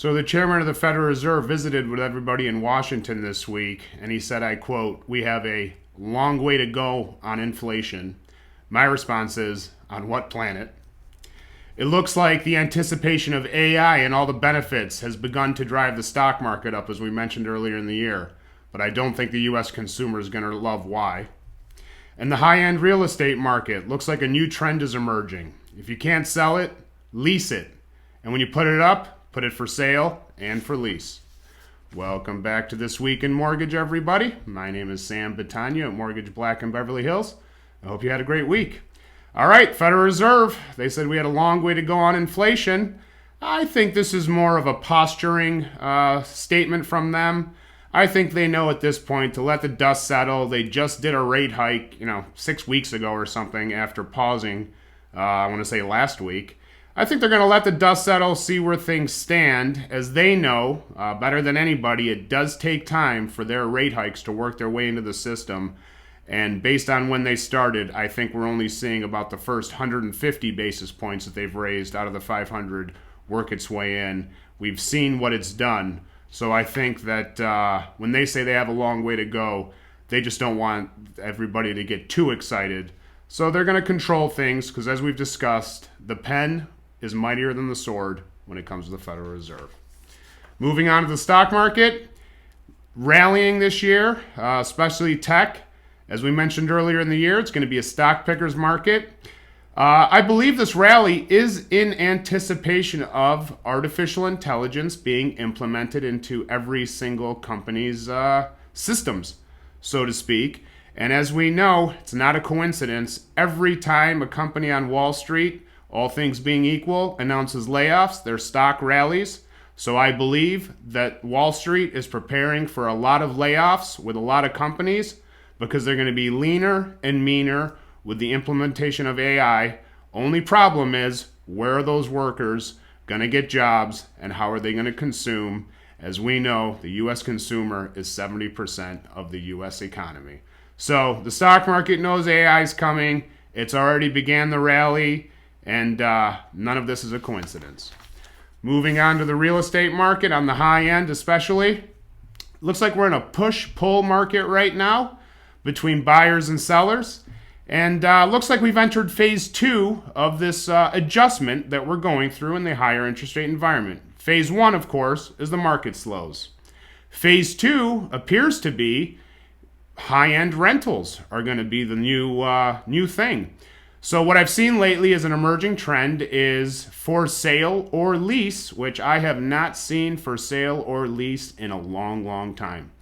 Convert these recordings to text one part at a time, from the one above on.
So the chairman of the Federal Reserve visited with everybody in Washington this week, and he said, I quote, "We have a long way to go on inflation." My response is, on what planet? It looks like the anticipation of AI and all the benefits has begun to drive the stock market up, as we mentioned earlier in the year. But I don't think the U.S. consumer is going to love why. And the high-end real estate market looks like a new trend is emerging. If you can't sell it, lease it. And when you put it up, put it for sale and for lease. Welcome back to This Week in Mortgage, everybody. My name is Sam Battaglia at Mortgage Black in Beverly Hills. I hope you had a great week. All right, Federal Reserve, they said we had a long way to go on inflation. I think this is more of a posturing statement from them. I think they know at this point to let the dust settle. They just did a rate hike, 6 weeks ago or something after pausing, I want to say last week. I think they're going to let the dust settle, see where things stand. As they know, better than anybody, it does take time for their rate hikes to work their way into the system. And based on when they started, I think we're only seeing about the first 150 basis points that they've raised out of the 500 work its way in. We've seen what it's done. So I think that when they say they have a long way to go, they just don't want everybody to get too excited. So they're going to control things because, as we've discussed, the pen is mightier than the sword when it comes to the Federal Reserve. Moving on to the stock market, rallying this year, especially tech. As we mentioned earlier in the year, it's going to be a stock picker's market. I believe this rally is in anticipation of artificial intelligence being implemented into every single company's systems, so to speak. And as we know, it's not a coincidence. Every time a company on Wall Street, all things being equal, announces layoffs, their stock rallies. So I believe that Wall Street is preparing for a lot of layoffs with a lot of companies because they're going to be leaner and meaner with the implementation of AI. Only problem is, where are those workers going to get jobs and how are they going to consume? As we know, the U.S. consumer is 70% of the U.S. economy. So the stock market knows AI is coming. It's already began the rally. And none of this is a coincidence. Moving on to the real estate market on the high end especially. Looks like we're in a push-pull market right now between buyers and sellers. And looks like we've entered phase 2 of this adjustment that we're going through in the higher interest rate environment. Phase 1, of course, is the market slows. Phase 2 appears to be high-end rentals are going to be the new thing. So what I've seen lately as an emerging trend is for sale or lease, which I have not seen for sale or lease in a long, long time.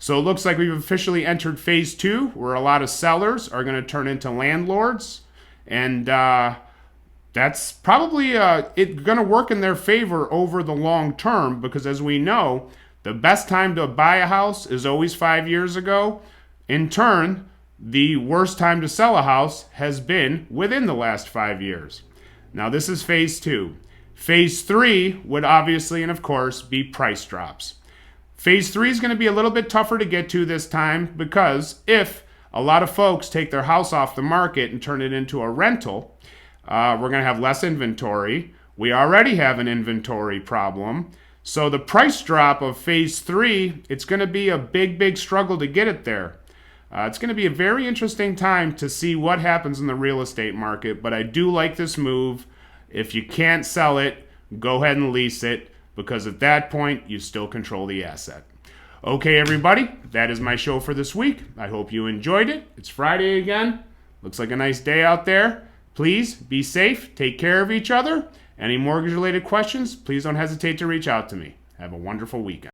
So it looks like we've officially entered phase 2, where a lot of sellers are going to turn into landlords. And that's probably it's going to work in their favor over the long term, because as we know, the best time to buy a house is always 5 years ago. In turn, the worst time to sell a house has been within the last 5 years. Now, this is phase 2. Phase 3 would obviously, and of course, be price drops. Phase 3 is going to be a little bit tougher to get to this time because if a lot of folks take their house off the market and turn it into a rental, we're going to have less inventory. We already have an inventory problem. So the price drop of phase 3, it's going to be a big, big struggle to get it there. It's going to be a very interesting time to see what happens in the real estate market, but I do like this move. If you can't sell it, go ahead and lease it, because at that point, you still control the asset. Okay, everybody, that is my show for this week. I hope you enjoyed it. It's Friday again. Looks like a nice day out there. Please be safe, take care of each other. Any mortgage-related questions, please don't hesitate to reach out to me. Have a wonderful weekend.